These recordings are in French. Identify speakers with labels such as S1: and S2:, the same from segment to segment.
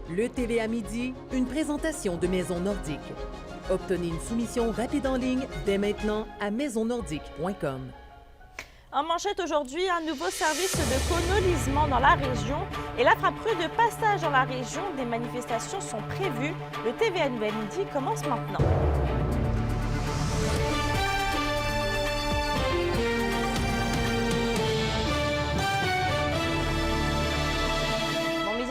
S1: Le TVA Midi, une présentation de Maison Nordique. Obtenez une soumission rapide en ligne dès maintenant à maisonnordique.com.
S2: En manchette aujourd'hui, un nouveau service de colonisement dans la région et la frappe rue de passage dans la région. Des manifestations sont prévues. Le TVA Nouvelle Midi commence maintenant.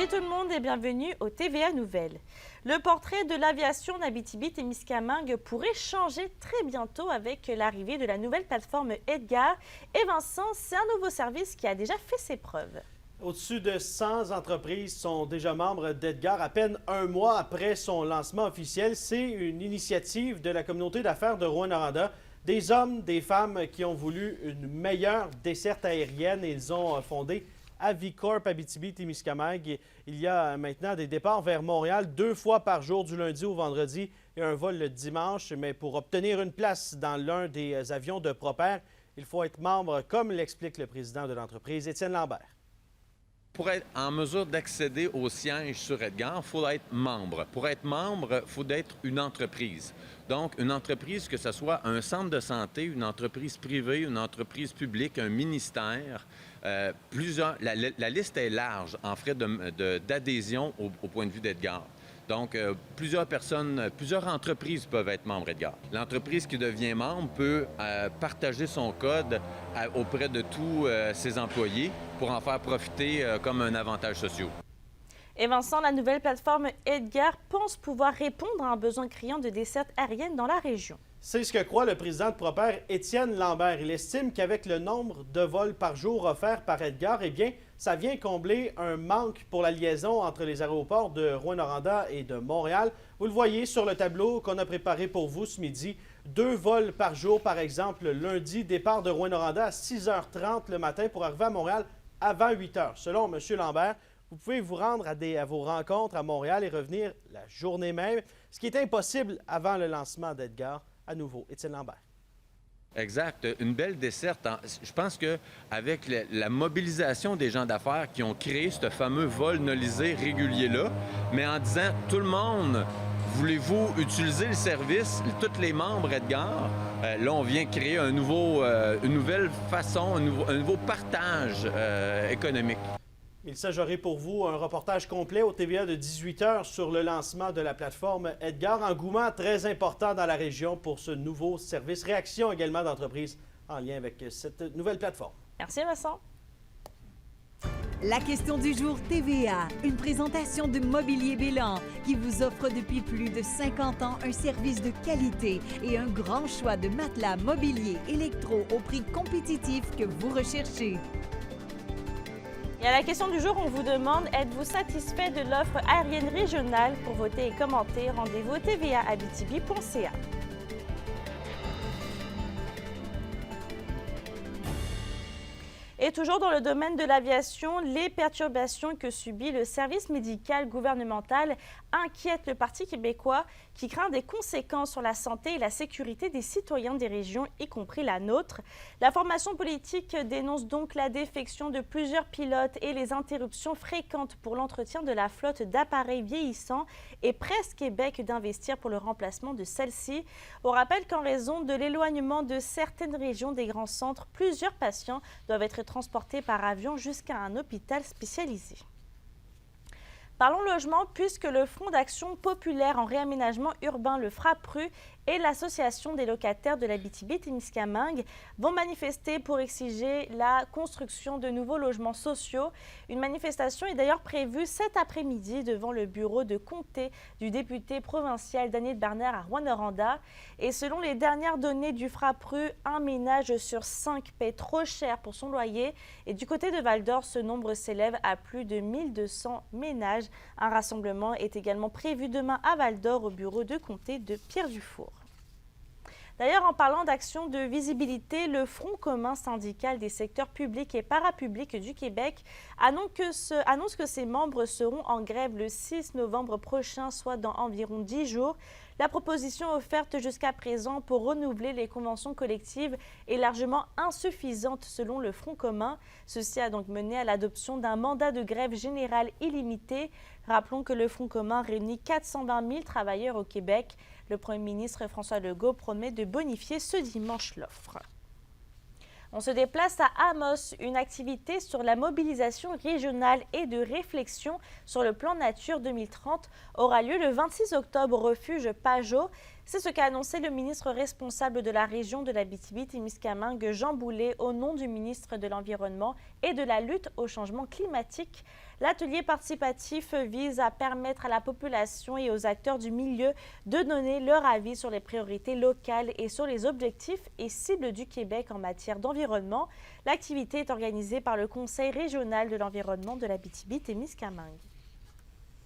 S2: Tout le monde et bienvenue au TVA Nouvelles. Le portrait de l'aviation d'Abitibi-Témiscamingue pourrait changer très bientôt avec l'arrivée de la nouvelle plateforme Edgar. Et Vincent, c'est un nouveau service qui a déjà fait ses preuves.
S3: Au-dessus de 100 entreprises sont déjà membres d'Edgar à peine un mois après son lancement officiel. C'est une initiative de la communauté d'affaires de Rouyn-Noranda. Des hommes, des femmes qui ont voulu une meilleure desserte aérienne. Ils ont fondé Avicorp Abitibi-Témiscamingue. Il y a maintenant des départs vers Montréal 2 fois par jour, du lundi au vendredi, et un vol le dimanche. Mais pour obtenir une place dans l'un des avions de Propair, il faut être membre, comme l'explique le président de l'entreprise, Étienne Lambert.
S4: Pour être en mesure d'accéder au siège sur Edgar, il faut être membre. Pour être membre, il faut être une entreprise. Donc, une entreprise, que ce soit un centre de santé, une entreprise privée, une entreprise publique, un ministère, la liste est large en frais d'adhésion au point de vue d'Edgar. Donc, plusieurs entreprises peuvent être membres Edgar. L'entreprise qui devient membre peut partager son code auprès de tous ses employés pour en faire profiter comme un avantage social.
S2: Et Vincent, la nouvelle plateforme Edgar pense pouvoir répondre à un besoin criant de desserte aérienne dans la région.
S3: C'est ce que croit le président de Propair, Étienne Lambert. Il estime qu'avec le nombre de vols par jour offerts par Edgar, eh bien, ça vient combler un manque pour la liaison entre les aéroports de Rouyn-Noranda et de Montréal. Vous le voyez sur le tableau qu'on a préparé pour vous ce midi. 2 vols par jour, par exemple, lundi, départ de Rouyn-Noranda à 6h30 le matin pour arriver à Montréal avant 8h. Selon M. Lambert, vous pouvez vous rendre à vos rencontres à Montréal et revenir la journée même, ce qui est impossible avant le lancement d'Edgar. À nouveau, Étienne Lambert.
S4: Exact. Une belle desserte. Je pense qu'avec la mobilisation des gens d'affaires qui ont créé ce fameux vol nolisé régulier-là, mais en disant tout le monde, voulez-vous utiliser le service, tous les membres Edgar, là, on vient créer une nouvelle façon, un nouveau partage économique.
S3: Il s'agirait pour vous un reportage complet au TVA de 18h sur le lancement de la plateforme Edgar. Engouement très important dans la région pour ce nouveau service. Réaction également d'entreprises en lien avec cette nouvelle plateforme.
S2: Merci Vincent.
S5: La question du jour TVA, une présentation de Mobilier Bélan qui vous offre depuis plus de 50 ans un service de qualité et un grand choix de matelas mobilier électro au prix compétitif que vous recherchez.
S2: Et à la question du jour, on vous demande, êtes-vous satisfait de l'offre aérienne régionale? Pour voter et commenter, rendez-vous au tvaabitibi.ca. Et toujours dans le domaine de l'aviation, les perturbations que subit le service médical gouvernemental inquiètent le Parti québécois qui craint des conséquences sur la santé et la sécurité des citoyens des régions, y compris la nôtre. La formation politique dénonce donc la défection de plusieurs pilotes et les interruptions fréquentes pour l'entretien de la flotte d'appareils vieillissants et presse Québec d'investir pour le remplacement de celle-ci. On rappelle qu'en raison de l'éloignement de certaines régions des grands centres, plusieurs patients doivent être transportés par avion jusqu'à un hôpital spécialisé. Parlons logement, puisque le Front d'action populaire en réaménagement urbain, le FRAPRU, et l'Association des locataires de l'Abitibi-Témiscamingue vont manifester pour exiger la construction de nouveaux logements sociaux. Une manifestation est d'ailleurs prévue cet après-midi devant le bureau de comté du député provincial Daniel Bernard à Rouyn-Noranda. Et selon les dernières données du FRAPRU, un ménage sur 5 paie trop cher pour son loyer. Et du côté de Val-d'Or, ce nombre s'élève à plus de 1200 ménages. Un rassemblement est également prévu demain à Val-d'Or au bureau de comté de Pierre-Dufour. D'ailleurs, en parlant d'action de visibilité, le Front commun syndical des secteurs publics et parapublics du Québec annonce que ses membres seront en grève le 6 novembre prochain, soit dans environ 10 jours. La proposition offerte jusqu'à présent pour renouveler les conventions collectives est largement insuffisante selon le Front commun. Ceci a donc mené à l'adoption d'un mandat de grève générale illimité. Rappelons que le Front commun réunit 420 000 travailleurs au Québec. Le Premier ministre François Legault promet de bonifier ce dimanche l'offre. On se déplace à Amos, une activité sur la mobilisation régionale et de réflexion sur le plan nature 2030 aura lieu le 26 octobre au refuge Pajot. C'est ce qu'a annoncé le ministre responsable de la région de l'Abitibi-Témiscamingue, Jean Boulet, au nom du ministre de l'Environnement et de la lutte au changement climatique. L'atelier participatif vise à permettre à la population et aux acteurs du milieu de donner leur avis sur les priorités locales et sur les objectifs et cibles du Québec en matière d'environnement. L'activité est organisée par le Conseil régional de l'environnement de l'Abitibi-Témiscamingue.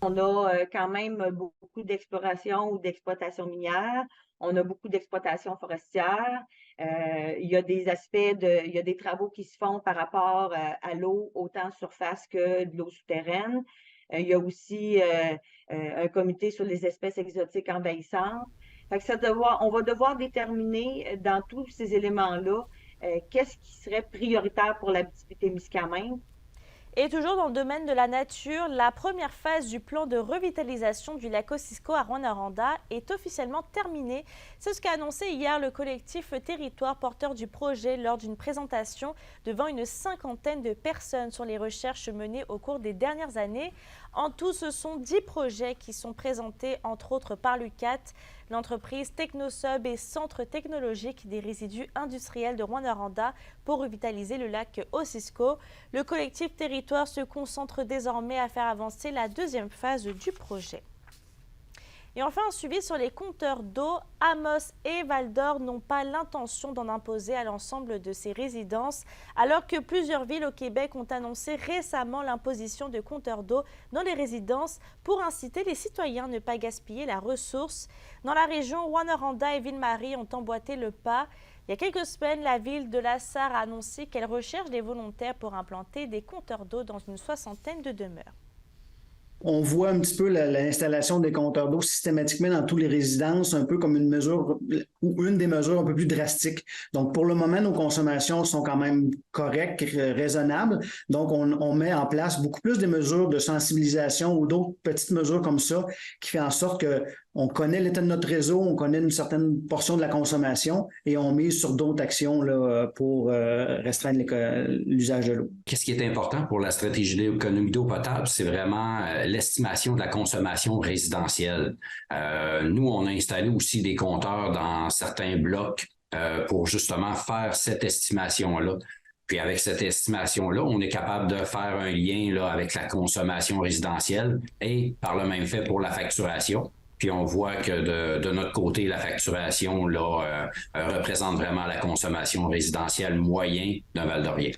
S6: On a quand même beaucoup d'exploration ou d'exploitation minière. On a beaucoup d'exploitation forestière. Il y a des aspects il y a des travaux qui se font par rapport à l'eau, autant surface que de l'eau souterraine. Il y a aussi un comité sur les espèces exotiques envahissantes. Fait que on va devoir déterminer dans tous ces éléments-là qu'est-ce qui serait prioritaire pour l'Abitibi-Témiscamingue.
S2: Et toujours dans le domaine de la nature, la première phase du plan de revitalisation du lac Osisko à Rouyn-Noranda est officiellement terminée. C'est ce qu'a annoncé hier le collectif Territoire porteur du projet lors d'une présentation devant une cinquantaine de personnes sur les recherches menées au cours des dernières années. En tout, ce sont 10 projets qui sont présentés, entre autres par l'UQAT, l'entreprise Technosub et Centre technologique des résidus industriels de Rouyn-Noranda pour revitaliser le lac Osisko. Le collectif Territoire se concentre désormais à faire avancer la deuxième phase du projet. Et enfin, un suivi sur les compteurs d'eau. Amos et Val-d'Or n'ont pas l'intention d'en imposer à l'ensemble de ces résidences, alors que plusieurs villes au Québec ont annoncé récemment l'imposition de compteurs d'eau dans les résidences pour inciter les citoyens à ne pas gaspiller la ressource. Dans la région, Rouyn-Noranda et Ville-Marie ont emboîté le pas. Il y a quelques semaines, la ville de La Sarre a annoncé qu'elle recherche des volontaires pour implanter des compteurs d'eau dans une soixantaine de demeures.
S7: On voit un petit peu l'installation des compteurs d'eau systématiquement dans toutes les résidences, un peu comme une mesure ou une des mesures un peu plus drastiques. Donc, pour le moment, nos consommations sont quand même correctes, raisonnables. Donc, on met en place beaucoup plus de mesures de sensibilisation ou d'autres petites mesures comme ça qui fait en sorte que on connaît l'état de notre réseau, on connaît une certaine portion de la consommation et on mise sur d'autres actions là, pour restreindre l'usage de l'eau.
S8: Qu'est-ce qui est important pour la stratégie d'économie d'eau potable? C'est vraiment l'estimation de la consommation résidentielle. Nous, on a installé aussi des compteurs dans certains blocs pour justement faire cette estimation-là. Puis avec cette estimation-là, on est capable de faire un lien là, avec la consommation résidentielle et par le même fait pour la facturation. Puis on voit que de notre côté, la facturation là, représente vraiment la consommation résidentielle moyenne d'un Val-d'Orier.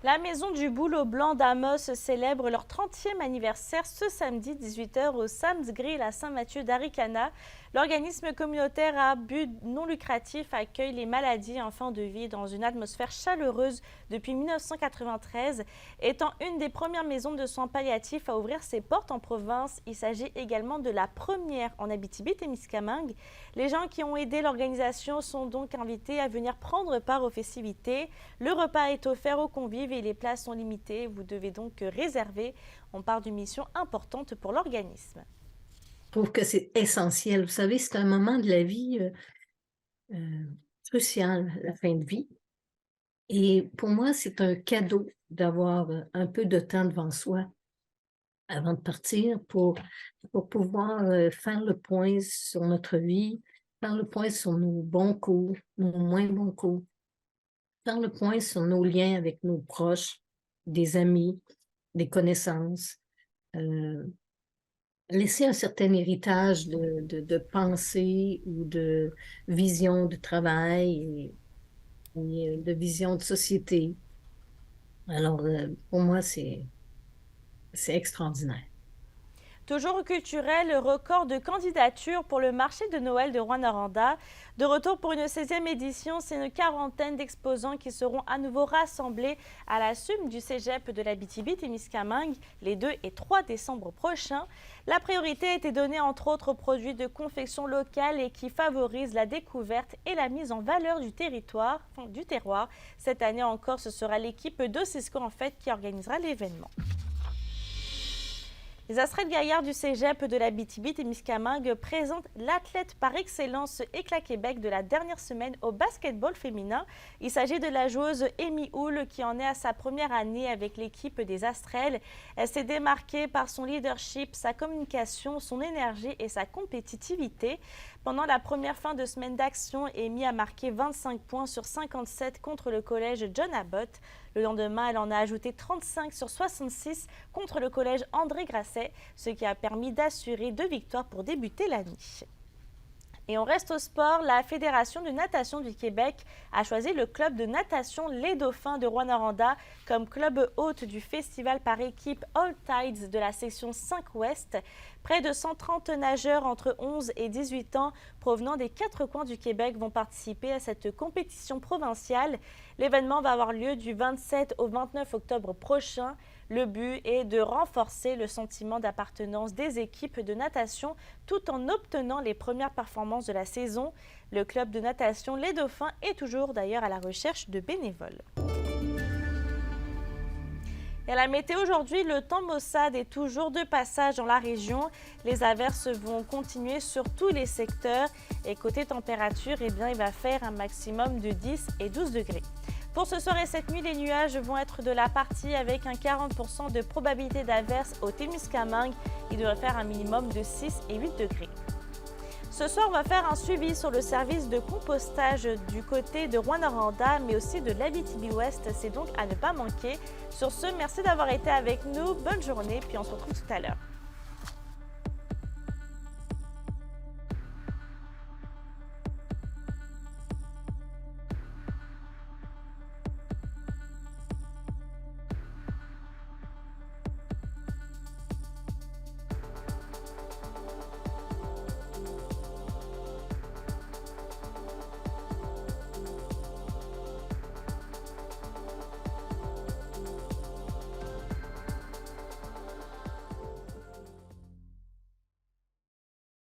S2: La Maison du Bouleau Blanc d'Amos célèbre leur 30e anniversaire ce samedi 18h au Sam's Grill à Saint-Mathieu d'Aricana. L'organisme communautaire à but non lucratif accueille les maladies et en fin de vie dans une atmosphère chaleureuse depuis 1993. Étant une des premières maisons de soins palliatifs à ouvrir ses portes en province, il s'agit également de la première en Abitibi-Témiscamingue. Les gens qui ont aidé l'organisation sont donc invités à venir prendre part aux festivités. Le repas est offert aux convives et les places sont limitées. Vous devez donc réserver. On part d'une mission importante pour l'organisme.
S9: Je trouve que c'est essentiel. Vous savez, c'est un moment de la vie crucial, la fin de vie. Et pour moi, c'est un cadeau d'avoir un peu de temps devant soi avant de partir pour pouvoir faire le point sur notre vie, faire le point sur nos bons coups, nos moins bons coups, faire le point sur nos liens avec nos proches, des amis, des connaissances, laisser un certain héritage de pensée ou de vision de travail et de vision de société. Alors, pour moi, c'est extraordinaire.
S2: Toujours culturel, record de candidatures pour le marché de Noël de Rouyn-Noranda. De retour pour une 16e édition, c'est une quarantaine d'exposants qui seront à nouveau rassemblés à la SUM du Cégep de l'Abitibi-Témiscamingue les 2 et 3 décembre prochains. La priorité a été donnée entre autres aux produits de confection locale et qui favorisent la découverte et la mise en valeur du terroir. Cette année encore, ce sera l'équipe de Cisco en fait qui organisera l'événement. Les Astrales Gaillards du Cégep de l'Abitibi-Témiscamingue présentent l'athlète par excellence Éclat Québec de la dernière semaine au basketball féminin. Il s'agit de la joueuse Amy Houle qui en est à sa première année avec l'équipe des Astrales. Elle s'est démarquée par son leadership, sa communication, son énergie et sa compétitivité. Pendant la première fin de semaine d'action, Amy a marqué 25 points sur 57 contre le collège John Abbott. Le lendemain, elle en a ajouté 35 sur 66 contre le collège André Grasset, ce qui a permis d'assurer 2 victoires pour débuter l'année. Et on reste au sport. La Fédération de natation du Québec a choisi le club de natation Les Dauphins de Rouyn-Noranda comme club hôte du festival par équipe All Tides de la section 5 Ouest. Près de 130 nageurs entre 11 et 18 ans provenant des 4 coins du Québec vont participer à cette compétition provinciale. L'événement va avoir lieu du 27 au 29 octobre prochain. Le but est de renforcer le sentiment d'appartenance des équipes de natation tout en obtenant les premières performances de la saison. Le club de natation Les Dauphins est toujours d'ailleurs à la recherche de bénévoles. Et à la météo aujourd'hui, le temps maussade est toujours de passage dans la région. Les averses vont continuer sur tous les secteurs. Et côté température, eh bien, il va faire un maximum de 10 et 12 degrés. Pour ce soir et cette nuit, les nuages vont être de la partie avec un 40% de probabilité d'averse au Témiscamingue. Il devrait faire un minimum de 6 et 8 degrés. Ce soir, on va faire un suivi sur le service de compostage du côté de Rouyn-Noranda, mais aussi de l'Abitibi-Ouest. C'est donc à ne pas manquer. Sur ce, merci d'avoir été avec nous. Bonne journée, puis on se retrouve tout à l'heure.